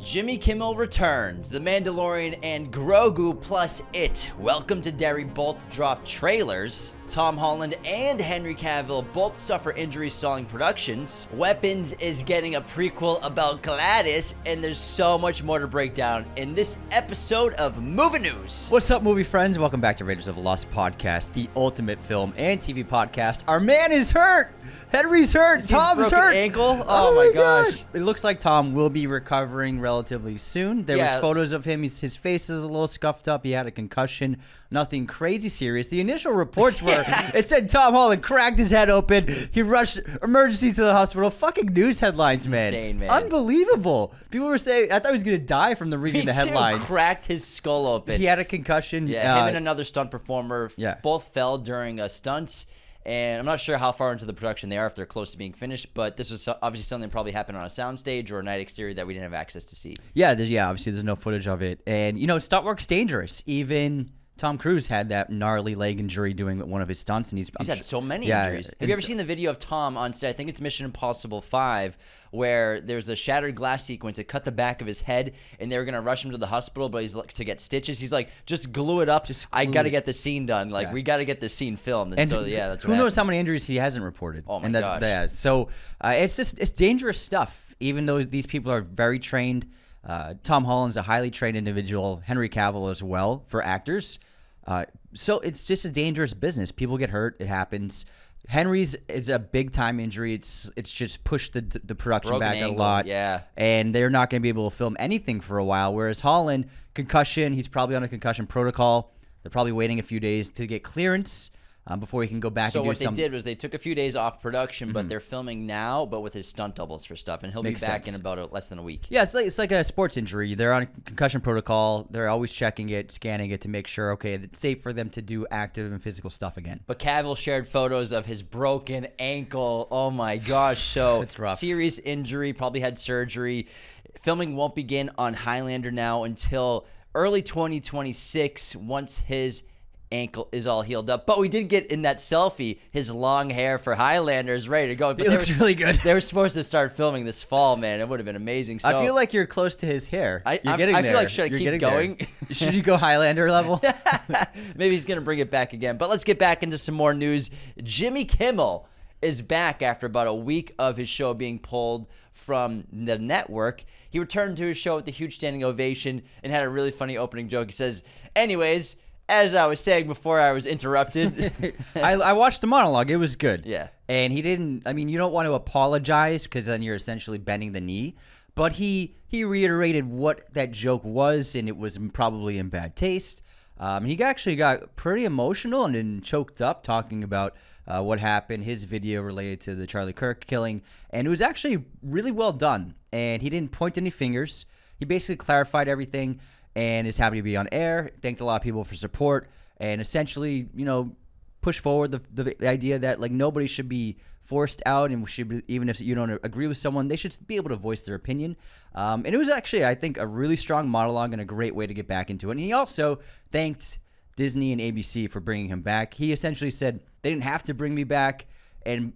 Jimmy Kimmel returns, The Mandalorian and Grogu plus It. Welcome to Derry both dropped trailers. Tom Holland and Henry Cavill both suffer injuries stalling productions. Weapons is getting a prequel about Gladys, and there's so much more to break down in this episode of Movie News. What's up, movie friends? Welcome back to Raiders of the Lost podcast, the ultimate film and TV podcast. Our man is hurt. Henry's hurt. Tom's hurt. Ankle. Oh my gosh. It looks like Tom will be recovering relatively soon. There was photos of him. His face is a little scuffed up. He had a concussion. Nothing crazy serious. The initial reports were it said Tom Holland cracked his head open. He rushed emergency to the hospital. Fucking news headlines, man. Insane, man. Unbelievable. People were saying I thought he was gonna die from the reading the headlines. Cracked his skull open. He had a concussion. Yeah, him and another stunt performer both fell during stunts. And I'm not sure how far into the production they are, if they're close to being finished, but this was obviously something that probably happened on a soundstage or a night exterior that we didn't have access to see. Yeah, obviously there's no footage of it. And, stunt work's dangerous. Even Tom Cruise had that gnarly leg injury doing one of his stunts. And he's had so many injuries. Have you ever seen the video of Tom on set? I think it's Mission Impossible 5, where there's a shattered glass sequence. It cut the back of his head, and they were going to rush him to the hospital, but he's to get stitches. He's like, just glue it up. I got to get the scene done. We got to get this scene filmed. And so, that's who knows how many injuries he hasn't reported. Oh, my gosh. Yeah. So it's dangerous stuff, even though these people are very trained. Tom Holland's a highly trained individual. Henry Cavill as well for actors. So it's just a dangerous business. People get hurt. It happens. Henry's is a big time injury. It's just pushed the production back a lot. Yeah. And they're not going to be able to film anything for a while. Whereas Holland, concussion, he's probably on a concussion protocol. They're probably waiting a few days to get clearance before he can go back and do something. So what they did was they took a few days off production, but they're filming now, but with his stunt doubles for stuff, and he'll be back in about less than a week. Yeah, it's like a sports injury. They're on a concussion protocol. They're always checking it, scanning it to make sure, okay, it's safe for them to do active and physical stuff again. But Cavill shared photos of his broken ankle. Oh my gosh, so it's rough. Serious injury, probably had surgery. Filming won't begin on Highlander now until early 2026 once his ankle is all healed up. But we did get in that selfie his long hair for Highlander is ready to go. But it looks really good. They were supposed to start filming this fall, man. It would have been amazing. So I feel like you're close to his hair. I feel like should I keep going? Should you go Highlander level? Maybe he's gonna bring it back again. But let's get back into some more news. Jimmy Kimmel is back after about a week of his show being pulled from the network. He returned to his show with a huge standing ovation and had a really funny opening joke. He says, anyways, as I was saying before I was interrupted. I watched the monologue. It was good. Yeah. And he didn't, you don't want to apologize because then you're essentially bending the knee. But he reiterated what that joke was, and it was probably in bad taste. He actually got pretty emotional and then choked up talking about what happened, his video related to the Charlie Kirk killing. And it was actually really well done. And he didn't point any fingers. He basically clarified everything and is happy to be on air. Thanked a lot of people for support and essentially, push forward the idea that nobody should be forced out and should be, even if you don't agree with someone, they should be able to voice their opinion. And it was actually, I think, a really strong monologue and a great way to get back into it. And he also thanked Disney and ABC for bringing him back. He essentially said they didn't have to bring me back, and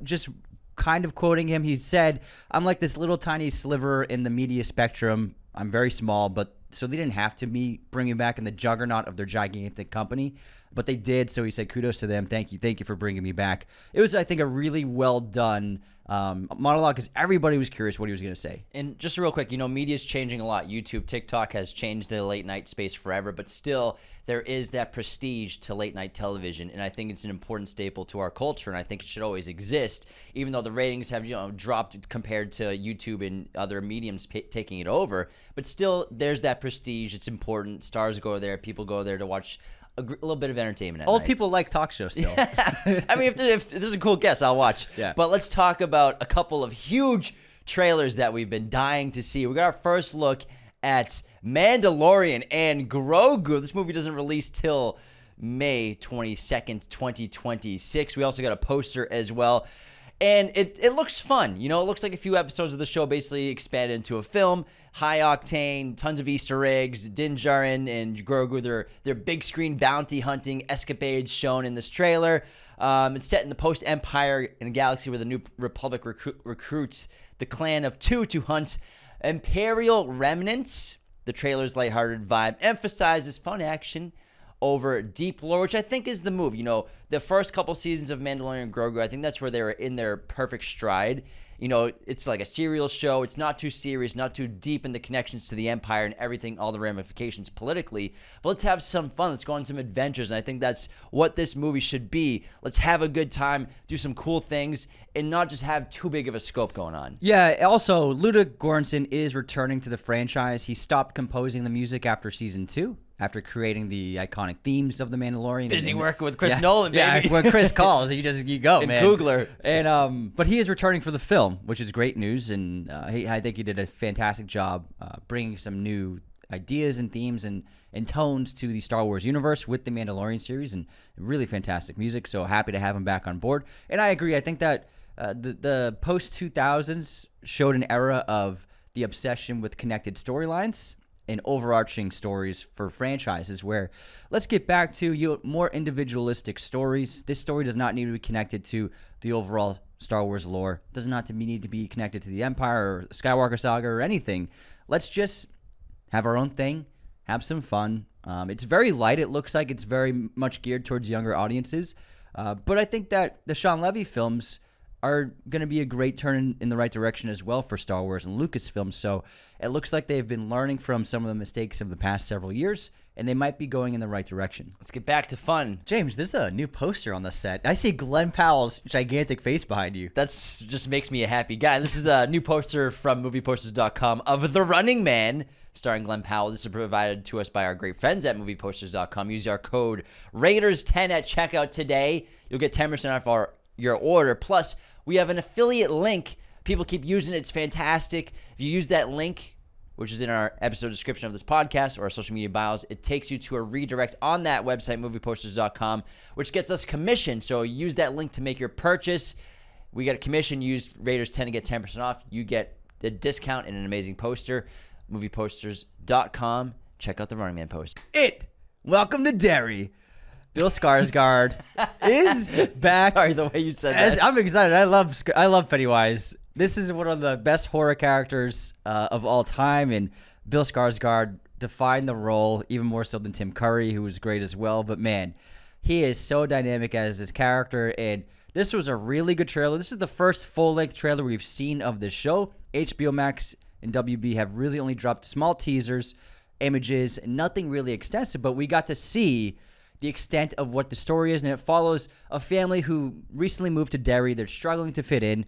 just kind of quoting him, he said, I'm like this little tiny sliver in the media spectrum. I'm very small, but so they didn't have to bring him back in the juggernaut of their gigantic company, but they did. So he said, kudos to them. Thank you for bringing me back. It was, I think, a really well done monologue because everybody was curious what he was going to say. And just real quick, media's changing a lot. YouTube, TikTok has changed the late night space forever, but still there is that prestige to late night television, and I think it's an important staple to our culture, and I think it should always exist, even though the ratings have dropped compared to YouTube and other mediums taking it over. But still, there's that prestige. It's important. Stars go there. People go there to watch a little bit of entertainment at Old night. People like talk shows still. If there's a cool guest, I'll watch. Yeah. But let's talk about a couple of huge trailers that we've been dying to see. We got our first look at Mandalorian and Grogu. This movie doesn't release till May 22nd, 2026. We also got a poster as well. And it looks fun. It looks like a few episodes of the show basically expanded into a film. High octane, tons of Easter eggs. Din Djarin and Grogu, their big screen bounty hunting escapades shown in this trailer. It's set in the post-Empire in a galaxy where the New Republic recruits the clan of two to hunt Imperial Remnants. The trailer's lighthearted vibe emphasizes fun action over deep lore, which I think is the move. You know, the first couple seasons of Mandalorian Grogu, I think that's where they were in their perfect stride. You know, it's like a serial show. It's not too serious, not too deep in the connections to the Empire and everything, all the ramifications politically. But let's have some fun. Let's go on some adventures. And I think that's what this movie should be. Let's have a good time, do some cool things, and not just have too big of a scope going on. Yeah, also, Ludwig Göransson is returning to the franchise. He stopped composing the music after season 2. After creating the iconic themes of The Mandalorian. Busy working with Chris Nolan, baby. Yeah, when Chris calls, you go, and man. Coogler. And, but he is returning for the film, which is great news. And I think he did a fantastic job bringing some new ideas and themes and tones to the Star Wars universe with the Mandalorian series. And really fantastic music. So happy to have him back on board. And I agree. I think that the post-2000s showed an era of the obsession with connected storylines and overarching stories for franchises where let's get back to more individualistic stories. This story does not need to be connected to the overall Star Wars lore. It does not need to be connected to the Empire or Skywalker Saga or anything. Let's just have our own thing, have some fun. It's very light. It looks like it's very much geared towards younger audiences. But I think that the Sean Levy films are going to be a great turn in the right direction as well for Star Wars and Lucasfilm. So it looks like they've been learning from some of the mistakes of the past several years, and they might be going in the right direction. Let's get back to fun. James, there's a new poster on the set. I see Glenn Powell's gigantic face behind you. That's just makes me a happy guy. This is a new poster from movieposters.com of The Running Man, starring Glenn Powell. This is provided to us by our great friends at movieposters.com. Use our code Raiders10 at checkout today. You'll get 10% off your order. Plus, we have an affiliate link. People keep using it. It's fantastic. If you use that link, which is in our episode description of this podcast or our social media bios, it takes you to a redirect on that website, movieposters.com, which gets us commission. So use that link to make your purchase. We get a commission. Use Raiders10 to get 10% off. You get a discount and an amazing poster. Movieposters.com. Check out the Running Man poster. Welcome to Derry. Bill Skarsgård is back. Sorry, the way you said that. I'm excited. I love Pennywise. This is one of the best horror characters of all time, and Bill Skarsgård defined the role even more so than Tim Curry, who was great as well. But man, he is so dynamic as his character, and this was a really good trailer. This is the first full-length trailer we've seen of the show. HBO Max and WB have really only dropped small teasers, images, nothing really extensive, but we got to see the extent of what the story is, and it follows a family who recently moved to Derry. They're struggling to fit in.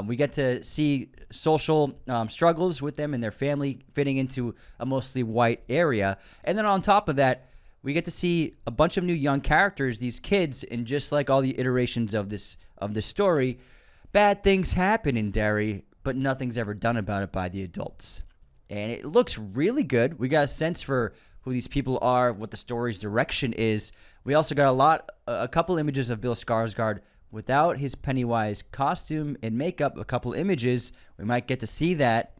We get to see social struggles with them and their family fitting into a mostly white area. And then on top of that, we get to see a bunch of new young characters, these kids, and just like all the iterations of this story, bad things happen in Derry, but nothing's ever done about it by the adults. And it looks really good. We got a sense for who these people are, what the story's direction is. We also got a couple images of Bill Skarsgård without his Pennywise costume and makeup, a couple images. We might get to see that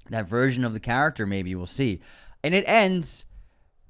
version of the character, maybe we'll see. And it ends,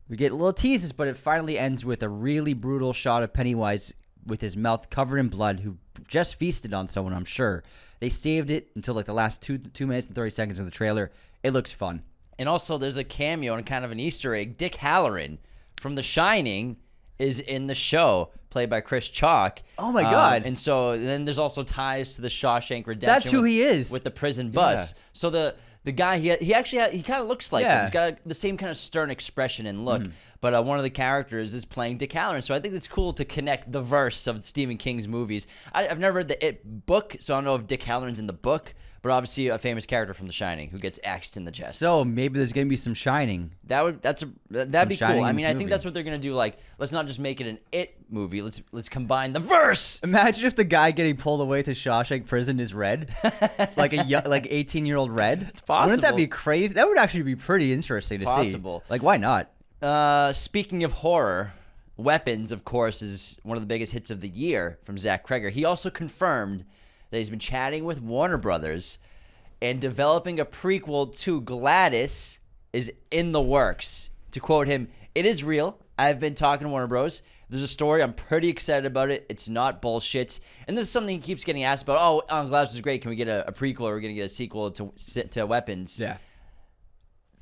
we get little teases, but it finally ends with a really brutal shot of Pennywise with his mouth covered in blood, who just feasted on someone, I'm sure. They saved it until like the last 2 minutes and 30 seconds of the trailer. It looks fun. And also, there's a cameo and kind of an Easter egg. Dick Halloran from The Shining is in the show, played by Chris Chalk. Oh, my God. And so then there's also ties to the Shawshank Redemption. That's who he is. With the prison bus. Yeah. So the guy, he kind of looks like him. He's got the same kind of stern expression and look. But one of the characters is playing Dick Halloran. So I think it's cool to connect the verse of Stephen King's movies. I've never read the It book, so I don't know if Dick Halloran's in the book. But obviously a famous character from The Shining who gets axed in the chest. So maybe there's gonna be some Shining. That'd be cool. I mean, I think that's what they're gonna do. Like, let's not just make it an It movie. Let's combine the verse. Imagine if the guy getting pulled away to Shawshank Prison is Red, like 18-year-old Red. It's possible. Wouldn't that be crazy? That would actually be pretty interesting to see. Possible. Like, why not? Speaking of horror, Weapons, of course, is one of the biggest hits of the year from Zach Cregger. He also confirmed that he's been chatting with Warner Brothers and developing a prequel to Gladys is in the works. To quote him, "It is real. I've been talking to Warner Bros. There's a story. I'm pretty excited about it. It's not bullshit." And this is something he keeps getting asked about. Oh, Gladys was great. Can we get a prequel or are we going to get a sequel to Weapons? Yeah.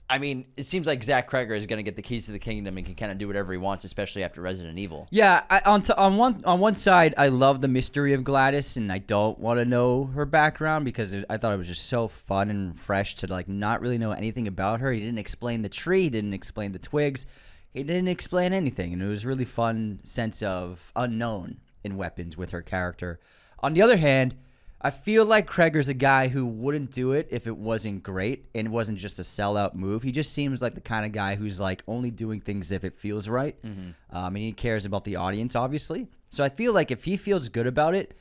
I mean, it seems like Zach Cregger is going to get the keys to the kingdom and can kind of do whatever he wants, especially after Resident Evil. Yeah, on one side, I love the mystery of Gladys, and I don't want to know her background because I thought it was just so fun and fresh to like not really know anything about her. He didn't explain the tree, he didn't explain the twigs, he didn't explain anything, and it was a really fun sense of unknown in Weapons with her character. On the other hand, I feel like Cregger's a guy who wouldn't do it if it wasn't great and it wasn't just a sellout move. He just seems like the kind of guy who's like only doing things if it feels right. And he cares about the audience, obviously. So I feel like if he feels good about it,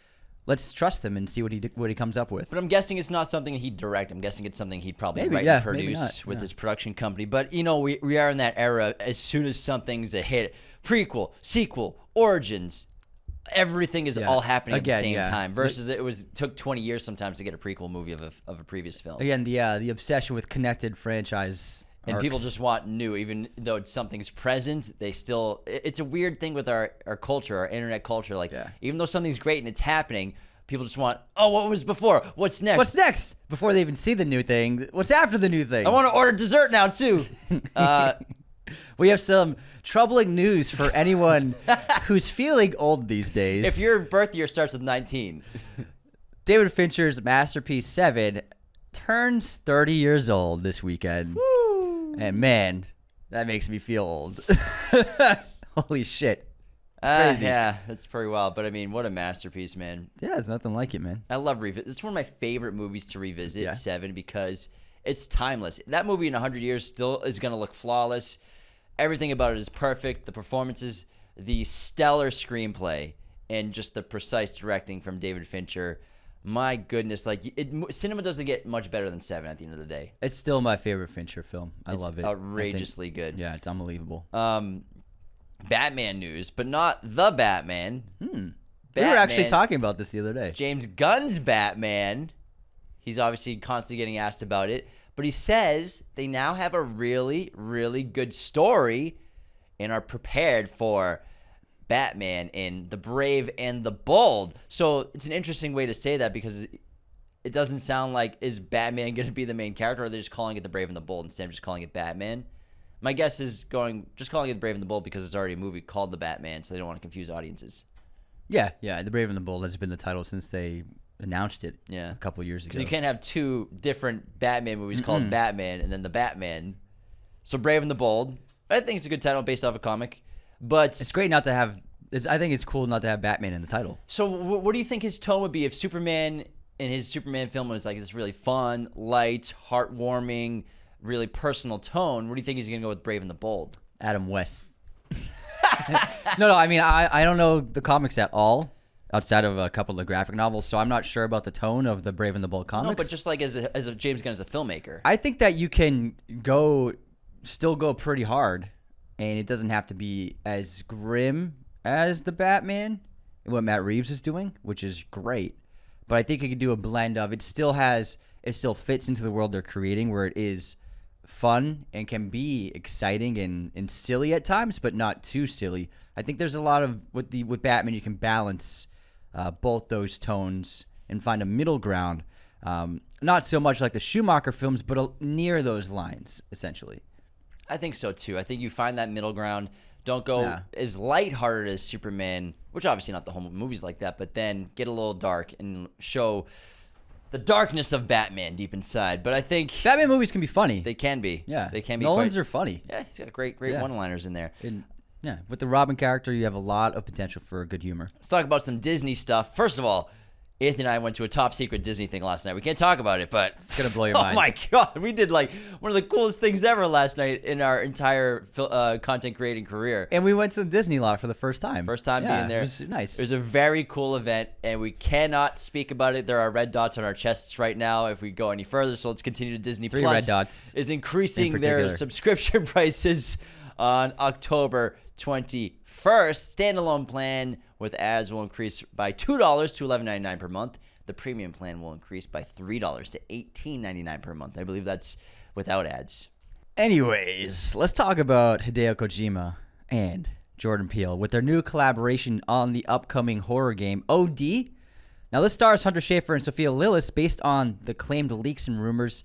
let's trust him and see what he comes up with. But I'm guessing it's not something he'd direct. I'm guessing it's something he'd probably write maybe and produce not. with his production company. But, you know, we are in that era. As soon as something's a hit, prequel, sequel, origins, everything is all happening at the same time. Versus it took 20 years sometimes to get a prequel movie of a previous film. Again, the obsession with connected franchise and arcs. people just want new, even though something's present. They still. It's a weird thing with our culture, our internet culture. Like even though something's great and it's happening, people just want, oh, what was before? What's next? What's next? Before they even see the new thing, what's after the new thing? I want to order dessert now too. We have some troubling news for anyone who's feeling old these days. If your birth year starts with 19. David Fincher's masterpiece 7 turns 30 years old this weekend. Woo. And man, that makes me feel old. Holy shit. It's crazy. Yeah, that's pretty wild. But I mean, what a masterpiece, man. Yeah, it's nothing like it, man. I love revisit. It's one of my favorite movies to revisit, 7, because it's timeless. That movie in 100 years still is going to look flawless. Everything about it is perfect. The performances, the stellar screenplay, and just the precise directing from David Fincher. My goodness, like cinema doesn't get much better than 7 at the end of the day. It's still my favorite Fincher film. I love it. Outrageously good. Yeah, it's unbelievable. Batman news, but not the Batman. We were actually talking about this the other day. James Gunn's Batman. He's obviously constantly getting asked about it. But he says they now have a really, really good story and are prepared for Batman in The Brave and the Bold. So it's an interesting way to say that because it doesn't sound like, is Batman going to be the main character, or are they just calling it The Brave and the Bold instead of just calling it Batman? My guess is just calling it The Brave and the Bold because it's already a movie called The Batman, so they don't want to confuse audiences. Yeah, The Brave and the Bold has been the title since they announced it a couple years ago. Because you can't have two different Batman movies called Batman and then The Batman. So Brave and the Bold, I think it's a good title based off a comic. But it's great not to have. I think it's cool not to have Batman in the title. So what do you think his tone would be if Superman in his Superman film was like this really fun, light, heartwarming, really personal tone? What do you think he's going to go with Brave and the Bold? Adam West. No, I mean, I don't know the comics at all outside of a couple of graphic novels, so I'm not sure about the tone of the Brave and the Bold comics. No, but just like as a James Gunn as a filmmaker. I think that you can still go pretty hard, and it doesn't have to be as grim as the Batman and what Matt Reeves is doing, which is great. But I think you could do a blend of it still fits into the world they're creating where it is fun and can be exciting and silly at times, but not too silly. I think there's a lot of with Batman you can balance both those tones and find a middle ground. Not so much like the Schumacher films, but near those lines, essentially. I think so too. I think you find that middle ground. Don't go as lighthearted as Superman, which obviously not the whole movie's like that, but then get a little dark and show the darkness of Batman deep inside. But I think Batman movies can be funny. They can be. Yeah. They can be. Nolan's are funny. Yeah, he's got great one-liners in there. Yeah, with the Robin character, you have a lot of potential for good humor. Let's talk about some Disney stuff. First of all, Anthony and I went to a top secret Disney thing last night. We can't talk about it, but it's gonna blow your mind. Oh my god, we did like one of the coolest things ever last night in our entire content creating career. And we went to the Disney lot for the first time. First time being there. It was nice. It was a very cool event, and we cannot speak about it. There are red dots on our chests right now if we go any further. So let's continue to Disney 3 Plus. red dots is increasing their subscription prices on October 21st. Standalone plan with ads will increase by $2 to $11.99 per month. The premium plan will increase by $3 to $18.99 per month. I believe that's without ads. Anyways, let's talk about Hideo Kojima and Jordan Peele with their new collaboration on the upcoming horror game OD. Now, this stars Hunter Schafer and Sophia Lillis based on the claimed leaks and rumors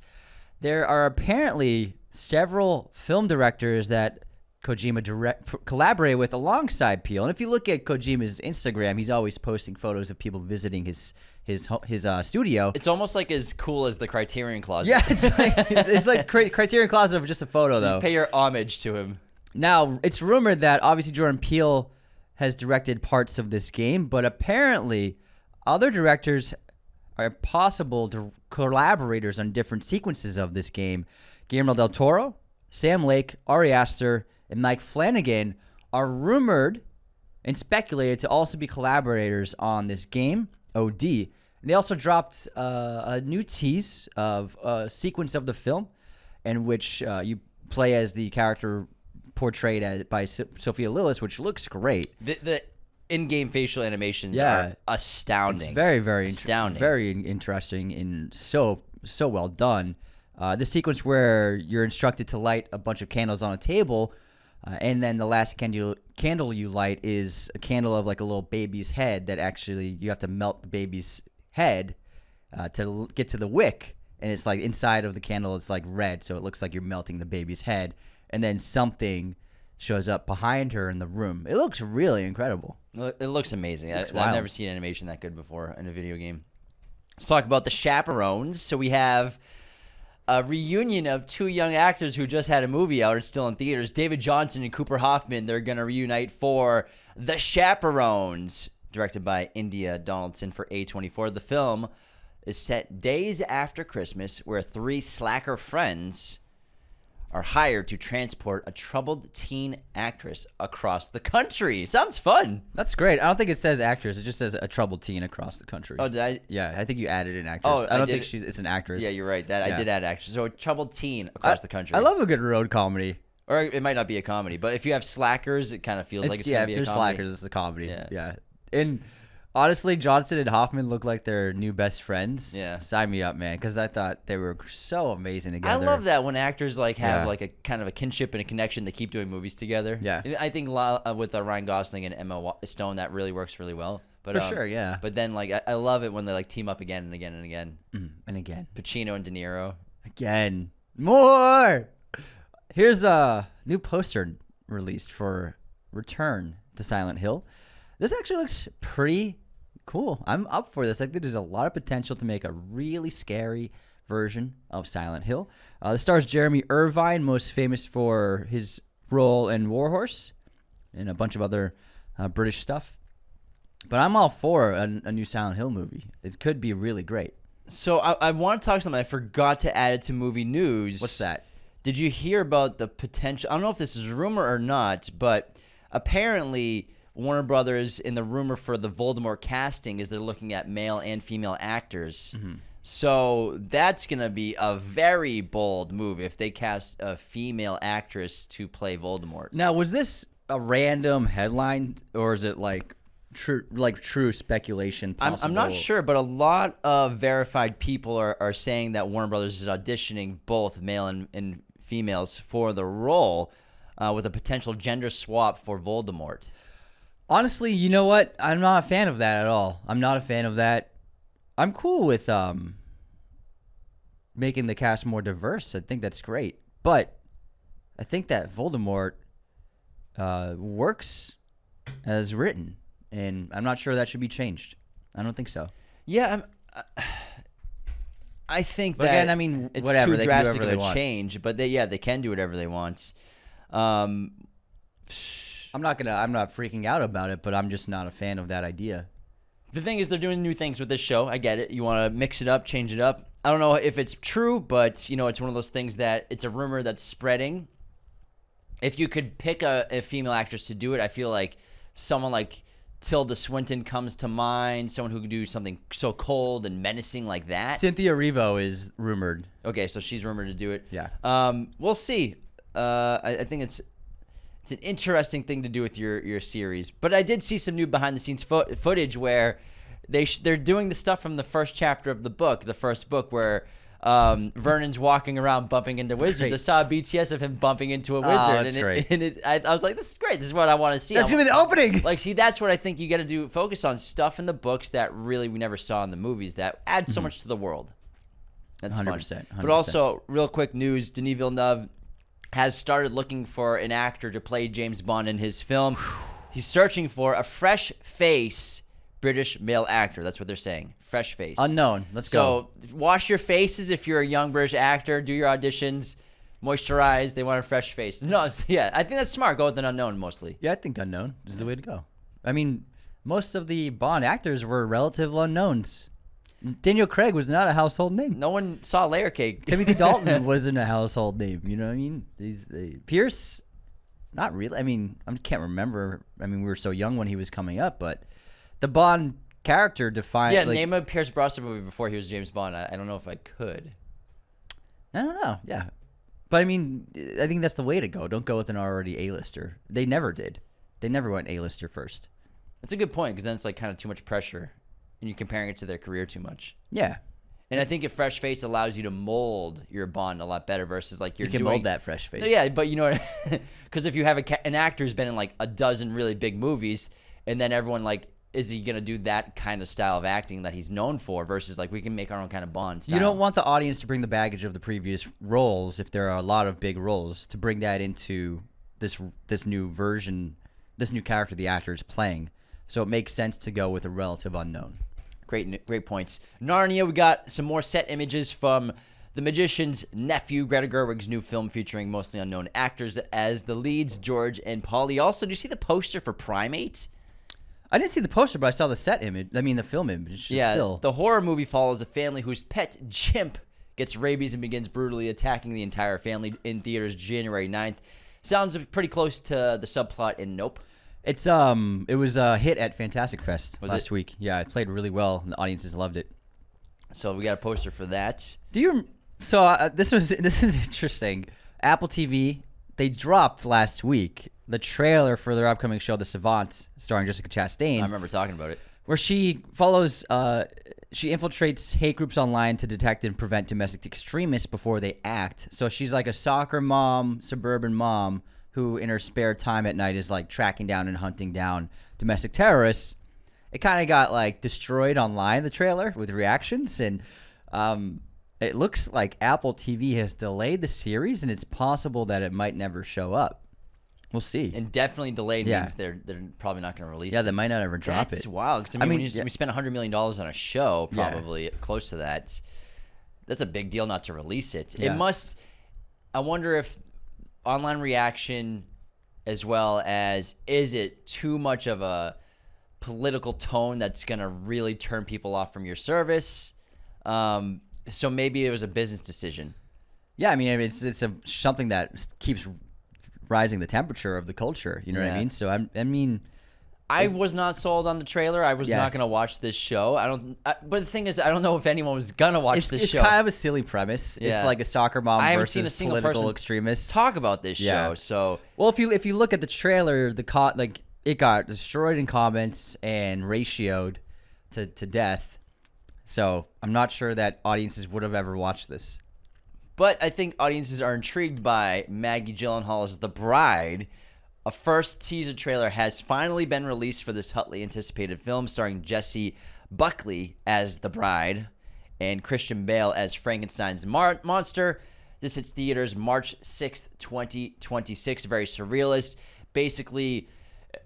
There are apparently several film directors that Kojima collaborate with alongside Peele. And if you look at Kojima's Instagram, he's always posting photos of people visiting his studio. It's almost like as cool as the Criterion Closet. Yeah, it's like Criterion Closet of just a photo, though. You pay your homage to him. Now, it's rumored that obviously Jordan Peele has directed parts of this game, but apparently other directors are possible collaborators on different sequences of this game. Guillermo del Toro, Sam Lake, Ari Aster, and Mike Flanagan are rumored and speculated to also be collaborators on this game, OD. And they also dropped a new tease of a sequence of the film in which you play as the character portrayed by Sophia Lillis, which looks great. The in-game facial animations are astounding. It's very, very astounding. Very interesting and so well done. The sequence where you're instructed to light a bunch of candles on a table, and then the last candle you light is a candle of like a little baby's head that actually you have to melt the baby's head to get to the wick, and it's like inside of the candle it's like red, so it looks like you're melting the baby's head, and then something shows up behind her in the room. It looks really incredible. It looks amazing. I've wild. never seen animation that good before in a video game. Let's talk about the Chaperones. So we have a reunion of two young actors who just had a movie out. It's still in theaters. David Johnson and Cooper Hoffman. They're going to reunite for The Chaperones, directed by India Donaldson for A24. The film is set days after Christmas, where three slacker friends are hired to transport a troubled teen actress across the country. Sounds fun. That's great. I don't think it says actress. It just says a troubled teen across the country. Oh, did I? Yeah, I think you added an actress. Oh, I don't think it's an actress. Yeah, you're right. I did add actress. So a troubled teen across the country. I love a good road comedy. Or it might not be a comedy, but if you have slackers, it kind of feels like it's going to be a comedy. Yeah, if there's slackers, it's a comedy. Yeah. And honestly, Johnson and Hoffman look like they're new best friends. Yeah. Sign me up, man, because I thought they were so amazing together. I love that when actors like have like a kind of a kinship and a connection. They keep doing movies together. Yeah. I think with Ryan Gosling and Emma Stone, that really works really well. But, for sure, yeah. But then like I love it when they like team up again and again and again. And again. Pacino and De Niro. Again. More! Here's a new poster released for Return to Silent Hill. This actually looks pretty cool. I'm up for this. I think there's a lot of potential to make a really scary version of Silent Hill. The stars Jeremy Irvine, most famous for his role in Warhorse and a bunch of other British stuff. But I'm all for a new Silent Hill movie. It could be really great. So I want to talk something. I forgot to add it to movie news. What's that? Did you hear about the potential? I don't know if this is rumor or not, but apparently Warner Brothers, in the rumor for the Voldemort casting, is they're looking at male and female actors. Mm-hmm. So that's going to be a very bold move if they cast a female actress to play Voldemort. Now, was this a random headline, or is it like true speculation possible? I'm not sure, but a lot of verified people are saying that Warner Brothers is auditioning both male and females for the role with a potential gender swap for Voldemort. Honestly, you know what? I'm not a fan of that at all. I'm not a fan of that. I'm cool with making the cast more diverse. I think that's great. But I think that Voldemort works as written, and I'm not sure that should be changed. I don't think so. Yeah, I think but that again, I mean, it's whatever. too drastic of a want. change, but they can do whatever they want. I'm not freaking out about it, but I'm just not a fan of that idea. The thing is, they're doing new things with this show. I get it. You want to mix it up, change it up. I don't know if it's true, but it's one of those things that it's a rumor that's spreading. If you could pick a female actress to do it, I feel like someone like Tilda Swinton comes to mind. Someone who could do something so cold and menacing like that. Cynthia Erivo is rumored. Okay, so she's rumored to do it. Yeah. We'll see. I think it's an interesting thing to do with your series. But I did see some new behind-the-scenes footage where they're doing the stuff from the first chapter of the book, the first book, where Vernon's walking around bumping into wizards. Great. I saw a BTS of him bumping into a wizard. That's great. I was like, this is great. This is what I want to see. That's going to be the opening. Like, see, that's what I think you got to focus on stuff in the books that really we never saw in the movies that add so much to the world. That's 100%, fun. But also, real quick news: Denis Villeneuve has started looking for an actor to play James Bond in his film. He's searching for a fresh face British male actor. That's what they're saying. Fresh face. Unknown. Let's go. So wash your faces if you're a young British actor. Do your auditions. Moisturize. They want a fresh face. No, yeah, I think that's smart. Go with an unknown mostly. Yeah, I think unknown is the way to go. I mean, most of the Bond actors were relative unknowns. Daniel Craig was not a household name. No one saw Layer Cake. Timothy Dalton wasn't a household name. You know what I mean? Pierce, not really. I mean, I can't remember. I mean, we were so young when he was coming up, but the Bond character defined. Yeah, name a Pierce Brosnan movie before he was James Bond. I don't know if I could. I don't know. Yeah. But I mean, I think that's the way to go. Don't go with an already A-lister. They never did. They never went A-lister first. That's a good point because then it's like kind of too much pressure. And you're comparing it to their career too much. Yeah. And I think a fresh face allows you to mold your Bond a lot better versus like you can mold that fresh face. Yeah, but you know, because if you have an actor who's been in like a dozen really big movies, and then everyone like, is he gonna do that kind of style of acting that he's known for? Versus like we can make our own kind of Bond style. You don't want the audience to bring the baggage of the previous roles if there are a lot of big roles to bring that into this new version, this new character the actor is playing. So it makes sense to go with a relative unknown. Great points. Narnia, we got some more set images from The Magician's Nephew, Greta Gerwig's new film featuring mostly unknown actors as the leads, George and Polly. Also, do you see the poster for Primate? I didn't see the poster, but I saw the set image. I mean, the film image. Yeah, still. The horror movie follows a family whose pet chimp gets rabies and begins brutally attacking the entire family in theaters January 9th. Sounds pretty close to the subplot in Nope. It was a hit at Fantastic Fest last week. Yeah, it played really well, and the audiences loved it. So we got a poster for that. This is interesting. Apple TV, they dropped last week the trailer for their upcoming show, The Savant, starring Jessica Chastain. I remember talking about it. Where she follows, she infiltrates hate groups online to detect and prevent domestic extremists before they act. So she's like a soccer mom, suburban mom, who in her spare time at night is like tracking down and hunting down domestic terrorists. It kind of got like destroyed online, the trailer, with reactions. And it looks like Apple TV has delayed the series, and it's possible that it might never show up. We'll see. And definitely delayed means they're probably not going to release it. Yeah, they might not ever drop it. That's wild. Because, we spent $100 million on a show, probably close to that. That's a big deal not to release it. Yeah. It must – I wonder if online reaction as well as is it too much of a political tone that's going to really turn people off from your service? So maybe it was a business decision. Yeah, I mean, it's something that keeps – rising the temperature of the culture, you know what I mean? So I was not sold on the trailer. I was not gonna watch this show. But the thing is, I don't know if anyone was gonna watch this show. It's kind of a silly premise. Yeah. It's like a soccer mom versus political extremists. Talk about this show. So if you look at the trailer, it got destroyed in comments and ratioed to death. So I'm not sure that audiences would have ever watched this. But I think audiences are intrigued by Maggie Gyllenhaal as the bride. A first teaser trailer has finally been released for this hotly anticipated film starring Jessie Buckley as the bride and Christian Bale as Frankenstein's monster. This hits theaters March 6th, 2026. Very surrealist. Basically,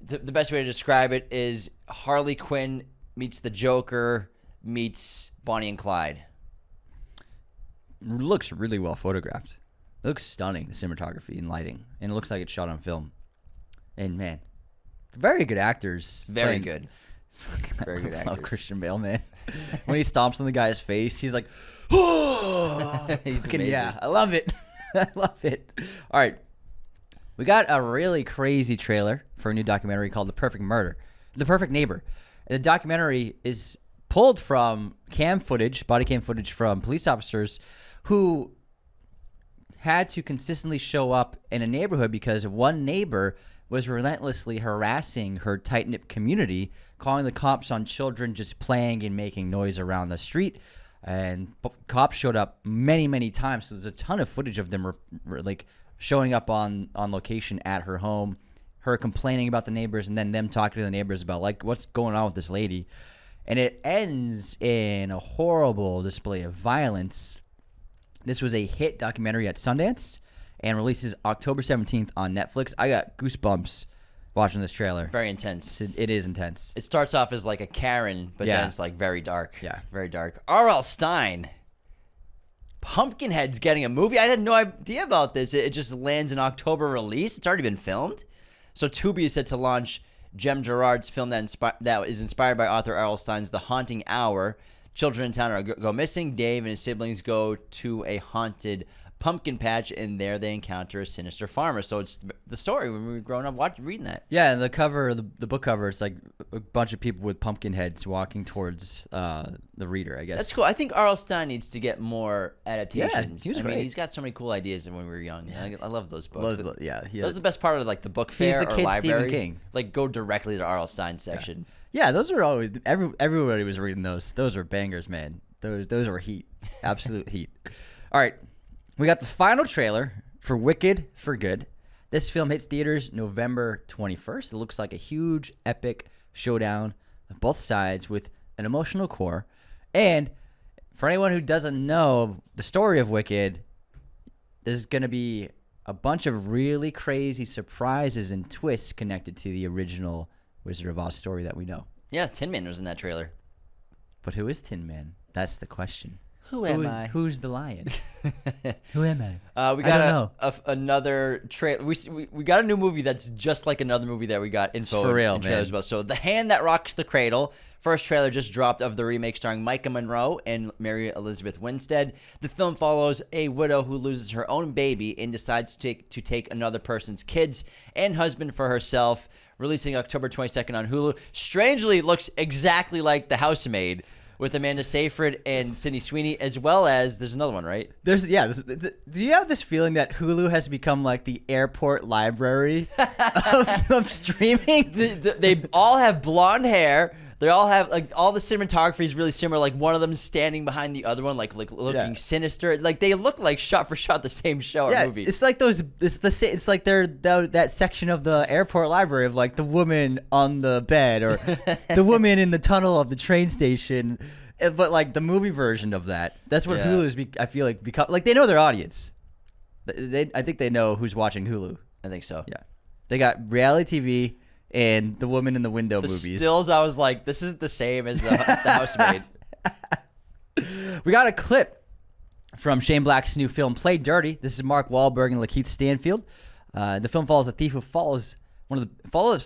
the best way to describe it is Harley Quinn meets the Joker meets Bonnie and Clyde. Looks really well photographed. It looks stunning, the cinematography and lighting. And it looks like it's shot on film. And, man, very good actors. Very good. Very good actors. I love Christian Bale, man. When he stomps on the guy's face, he's like, oh! He's amazing. Yeah, I love it. I love it. All right. We got a really crazy trailer for a new documentary called The Perfect Neighbor. And the documentary is pulled from body cam footage from police officers who had to consistently show up in a neighborhood because one neighbor was relentlessly harassing her tight-knit community, calling the cops on children just playing and making noise around the street. And cops showed up many, many times. So there's a ton of footage of them like showing up on location at her home, her complaining about the neighbors, and then them talking to the neighbors about like what's going on with this lady. And it ends in a horrible display of violence This was a hit documentary at Sundance and releases October 17th on Netflix. I got goosebumps watching this trailer. Very intense. It is intense. It starts off as like a Karen, but then it's like very dark. Yeah. Very dark. R.L. Stine. Pumpkinhead's getting a movie. I had no idea about this. It just lands in October release. It's already been filmed. So Tubi is set to launch Jem Gerard's film that is inspired by author R.L. Stine's The Haunting Hour. Children in town go missing. Dave and his siblings go to a haunted pumpkin patch, and there they encounter a sinister farmer. So it's the story when we were growing up reading that. Yeah, and the cover, the book cover, it's like a bunch of people with pumpkin heads walking towards the reader, I guess. That's cool. I think R.L. Stine needs to get more adaptations. Yeah, he was great. He's got so many cool ideas when we were young. Yeah. I love those books. Those are the best part of like the book fair the or kid library. Stephen King. Like go directly to R.L. Stine's section. Yeah, those are always everybody was reading those. Those were bangers, man. Those were heat, absolute heat. All right, we got the final trailer for Wicked for Good. This film hits theaters November 21st. It looks like a huge, epic showdown of both sides with an emotional core. And for anyone who doesn't know the story of Wicked, there's going to be a bunch of really crazy surprises and twists connected to the original Wizard of Oz story that we know. Yeah, Tin Man was in that trailer. But who is Tin Man? That's the question. Who am I? Who's the lion? Who am I? We got another trailer. We got a new movie that's just like another movie that we got info for real, and trailers man. about. So The Hand That Rocks the Cradle. First trailer just dropped of the remake starring Micah Monroe and Mary Elizabeth Winstead. The film follows a widow who loses her own baby and decides to take another person's kids and husband for herself. Releasing October 22nd on Hulu. Strangely, it looks exactly like The Housemaid, with Amanda Seyfried and Sydney Sweeney, as well as there's another one, right? Do you have this feeling that Hulu has become like the airport library of streaming? They all have blonde hair. They all have like all the cinematography is really similar. Like one of them standing behind the other one, like looking sinister. Like they look like shot for shot the same show or movie. It's like those. It's like they're that section of the airport library of like the woman on the bed or the woman in the tunnel of the train station. But like the movie version of that. That's what Hulu's. I feel like become like they know their audience. I think they know who's watching Hulu. I think so. Yeah, they got reality TV. And the woman in the window movies. Stills, I was like, this isn't the same as the Housemaid. We got a clip from Shane Black's new film, Play Dirty. This is Mark Wahlberg and Lakeith Stanfield. The film follows a thief who follows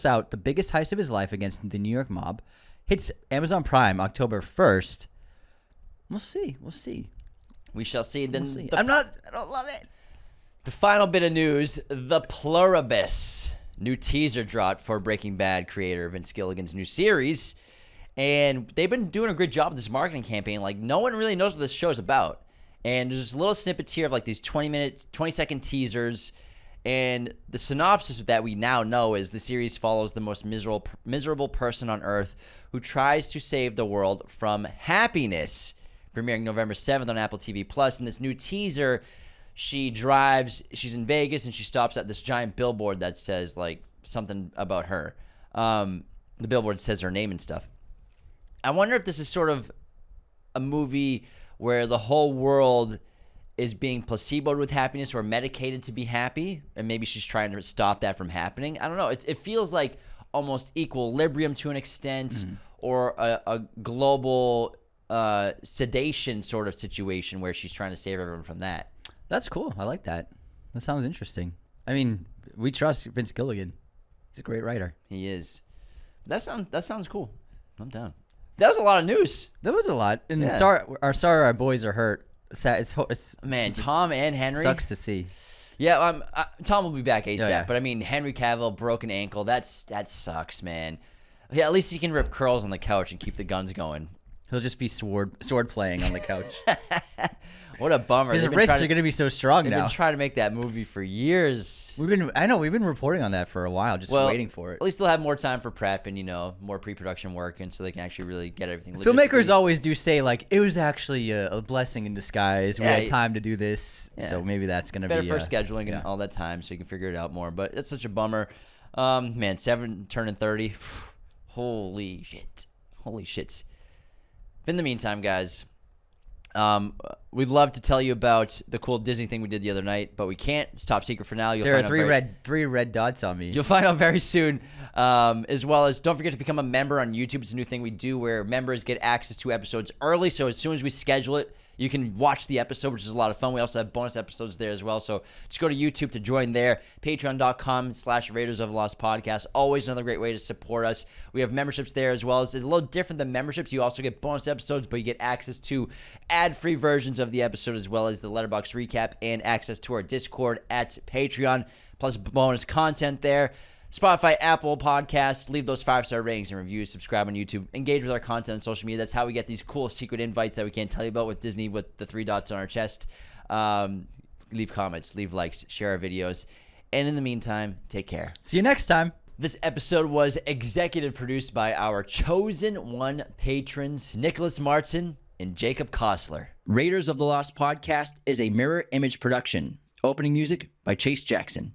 out the biggest heist of his life against the New York mob. Hits Amazon Prime October 1st. We'll see. We shall see. Then we'll see. I don't love it. The final bit of news, the Pluribus. New teaser dropped for Breaking Bad creator Vince Gilligan's new series. And they've been doing a great job of this marketing campaign. Like, no one really knows what this show is about. And there's just little snippets here of, like, these 20-second teasers. And the synopsis that we now know is the series follows the most miserable person on Earth who tries to save the world from happiness. Premiering November 7th on Apple TV+. And this new teaser... she's in Vegas and she stops at this giant billboard that says like something about her. The billboard says her name and stuff. I wonder if this is sort of a movie where the whole world is being placeboed with happiness or medicated to be happy, and maybe she's trying to stop that from happening. I don't know. It feels like almost equilibrium to an extent, or a global sedation sort of situation where she's trying to save everyone from that. That's cool. I like that. That sounds interesting. I mean, we trust Vince Gilligan. He's a great writer. He is. That sounds cool. I'm down. That was a lot of news. That was a lot. And our boys are hurt. Man, Tom and Henry. Sucks to see. Yeah, Tom will be back ASAP. Yeah. But I mean, Henry Cavill, broken ankle. That sucks, man. Yeah, at least he can rip curls on the couch and keep the guns going. He'll just be sword playing on the couch. What a bummer. His wrists are going to be so strong now. They've been trying to make that movie for years. We've been reporting on that for a while, just waiting for it. At least they'll have more time for prep and, more pre-production work, and so they can actually really get everything. Filmmakers always do say, like, it was actually a blessing in disguise. We had time to do this, so maybe that's going to be better for scheduling and all that time, so you can figure it out more. But it's such a bummer. Man, 7 turning 30. Holy shit. In the meantime, guys, We'd love to tell you about the cool Disney thing we did the other night, but we can't. It's top secret for now. There are three red dots on me. You'll find out very soon. As well as don't forget to become a member on YouTube. It's a new thing we do where members get access to episodes early. So as soon as we schedule it, you can watch the episode, which is a lot of fun. We also have bonus episodes there as well. So just go to YouTube to join there. Patreon.com/Raiders of the Lost Podcast. Always another great way to support us. We have memberships there as well. It's a little different than memberships. You also get bonus episodes, but you get access to ad-free versions of the episode as well as the Letterboxd recap and access to our Discord at Patreon, plus bonus content there. Spotify, Apple Podcasts, leave those 5-star ratings and reviews, subscribe on YouTube, engage with our content on social media. That's how we get these cool secret invites that we can't tell you about with Disney with the 3 dots on our chest. Leave comments, leave likes, share our videos. And in the meantime, take care. See you next time. This episode was executive produced by our chosen one patrons, Nicholas Martin and Jacob Kossler. Raiders of the Lost Podcast is a mirror image production. Opening music by Chase Jackson.